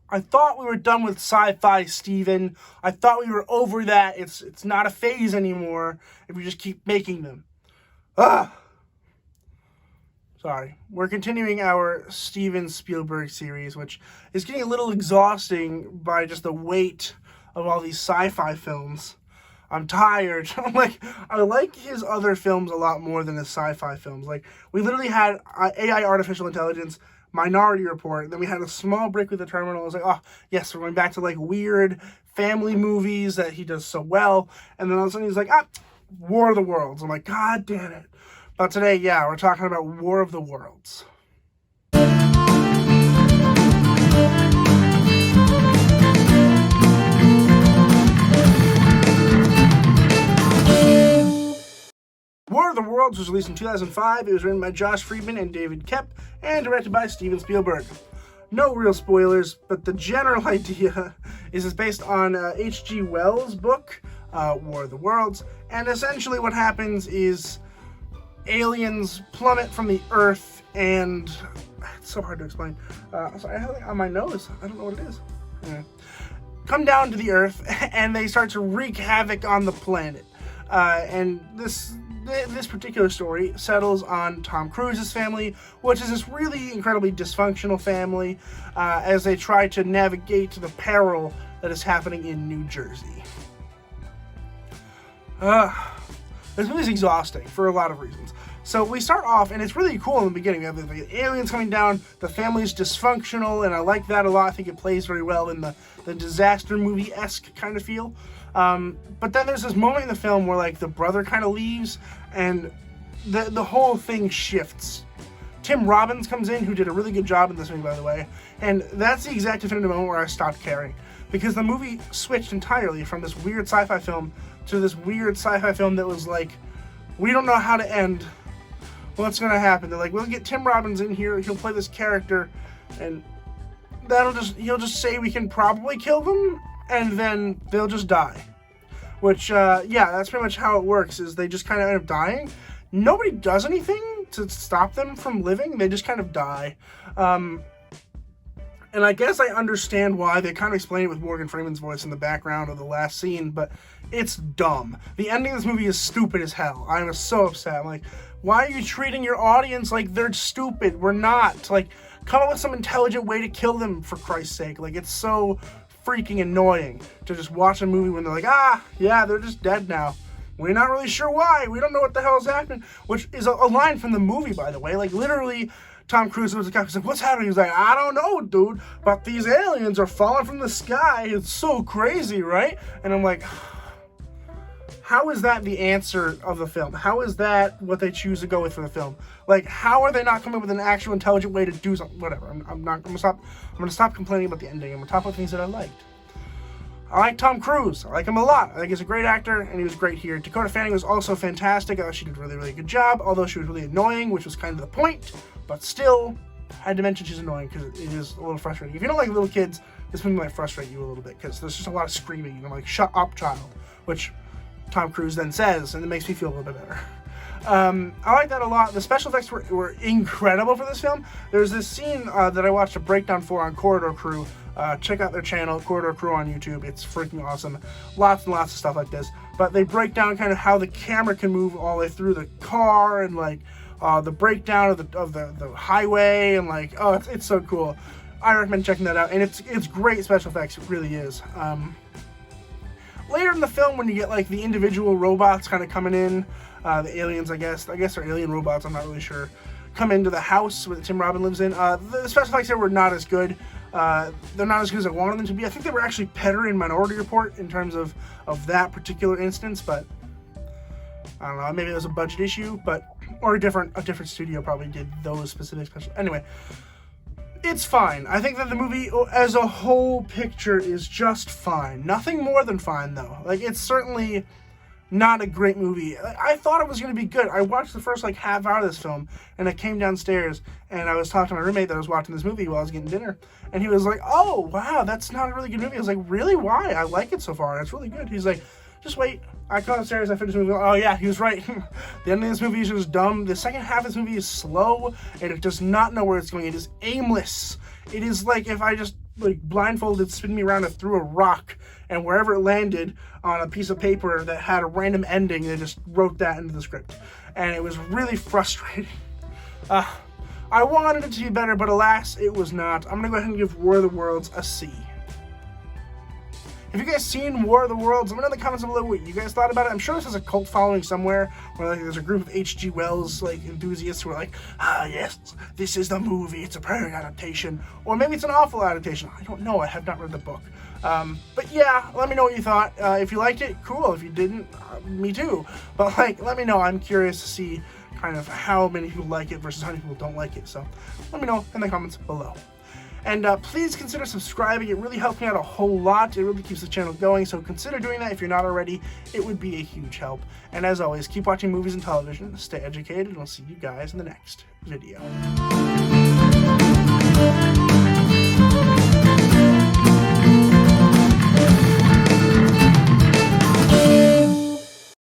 I thought we were done with sci-fi, Steven. I thought we were over that. It's not a phase anymore if we just keep making them. Sorry. We're continuing our Steven Spielberg series, which is getting a little exhausting by just the weight of all these sci-fi films. I'm tired. I like his other films a lot more than his sci-fi films. Like, we literally had AI, Artificial Intelligence, Minority Report, then we had a small break with The Terminal. I was like, oh, yes, we're going back to, like, weird family movies that he does so well. And then all of a sudden he's like, War of the Worlds. I'm like, God damn it. But today, yeah, we're talking about War of the Worlds. War of the Worlds was released in 2005. It was written by Josh Friedman and David Koepp, and directed by Steven Spielberg. No real spoilers, but the general idea is it's based on H.G. Wells' book, War of the Worlds, and essentially what happens is aliens plummet from the Earth, and it's so hard to explain. Sorry, I have it on my nose. I don't know what it is. Come down to the Earth, and they start to wreak havoc on the planet. And this particular story settles on Tom Cruise's family, which is this really incredibly dysfunctional family, as they try to navigate the peril that is happening in New Jersey. This movie's exhausting for a lot of reasons. So we start off, and it's really cool in the beginning. We have the aliens coming down, the family's dysfunctional, and I like that a lot. I think it plays very well in the disaster movie-esque kind of feel. But then there's this moment in the film where, like, the brother kind of leaves, and the whole thing shifts. Tim Robbins comes in, who did a really good job in this movie, by the way, and that's the exact definitive moment where I stopped caring. Because the movie switched entirely from this weird sci-fi film to this weird sci-fi film that was like, we don't know how to end. What's going to happen? They're like, we'll get Tim Robbins in here, he'll play this character, and he'll just say we can probably kill them, and then they'll just die. Which, yeah, that's pretty much how it works, is they just kind of end up dying. Nobody does anything to stop them from living, they just kind of die. And I guess I understand why. They kind of explain it with Morgan Freeman's voice in the background of the last scene, but it's dumb. The ending of this movie is stupid as hell. I was so upset. I'm like, why are you treating your audience like they're stupid? We're not. Like, come up with some intelligent way to kill them, for Christ's sake. Like, it's so freaking annoying to just watch a movie when they're like, yeah, they're just dead now. We're not really sure why. We don't know what the hell is happening. Which is a line from the movie, by the way. Like, literally, Tom Cruise was the guy who's like, what's happening? He's like, I don't know, dude, but these aliens are falling from the sky. It's so crazy, right? And I'm like, how is that the answer of the film? How is that what they choose to go with for the film? Like, how are they not coming up with an actual intelligent way to do something? Whatever. I'm gonna stop complaining about the ending. I'm gonna talk about things that I liked. I like Tom Cruise. I like him a lot. I think he's a great actor, and he was great here. Dakota Fanning was also fantastic. I thought she did a really, really good job, although she was really annoying, which was kind of the point. But still, I had to mention she's annoying because it is a little frustrating. If you don't like little kids, this movie might frustrate you a little bit because there's just a lot of screaming, and I'm like, shut up, child, which Tom Cruise then says, and it makes me feel a little bit better. I like that a lot. The special effects were incredible for this film. There's this scene that I watched a breakdown for on Corridor Crew. Check out their channel, Corridor Crew on YouTube. It's freaking awesome. Lots and lots of stuff like this. But they break down kind of how the camera can move all the way through the car, and like the breakdown of the highway, and like, oh, it's so cool. I recommend checking that out, and it's great special effects. It really is. Later in the film, when you get like the individual robots kind of coming in, the aliens, I guess they're alien robots, I'm not really sure, come into the house where Tim Robbins lives in. The special effects there were not as good. They're not as good as I wanted them to be. I think they were actually better in Minority Report in terms of that particular instance, but I don't know, maybe it was a budget issue, or a different studio probably did those specific special. Anyway, it's fine. I think that the movie as a whole picture is just fine. Nothing more than fine, though. Like, it's certainly not a great movie. I thought it was going to be good. I watched the first, like, half hour of this film, and I came downstairs, and I was talking to my roommate that was watching this movie while I was getting dinner, and he was like, oh, wow, that's not a really good movie. I was like, really? Why? I like it so far. It's really good. He's like, just wait. I come upstairs, I finish the movie. Oh, yeah, he was right. The ending of this movie is just dumb. The second half of this movie is slow, and it does not know where it's going. It is aimless. It is like if I just like blindfolded, spin me around and threw a rock, and wherever it landed on a piece of paper that had a random ending, they just wrote that into the script. And it was really frustrating. I wanted it to be better, but alas, it was not. I'm gonna go ahead and give War of the Worlds a C. Have you guys seen War of the Worlds? Let me know in the comments below what you guys thought about it. I'm sure this has a cult following somewhere, where like there's a group of H.G. Wells like enthusiasts who are like, yes, this is the movie, it's a perfect adaptation. Or maybe it's an awful adaptation. I don't know, I have not read the book. But yeah, let me know what you thought. If you liked it, cool. If you didn't, me too. But like, let me know. I'm curious to see kind of how many people like it versus how many people don't like it. So let me know in the comments below. And please consider subscribing. It really helps me out a whole lot. It really keeps the channel going, so consider doing that if you're not already. It would be a huge help. And as always, keep watching movies and television, stay educated, and I'll see you guys in the next video.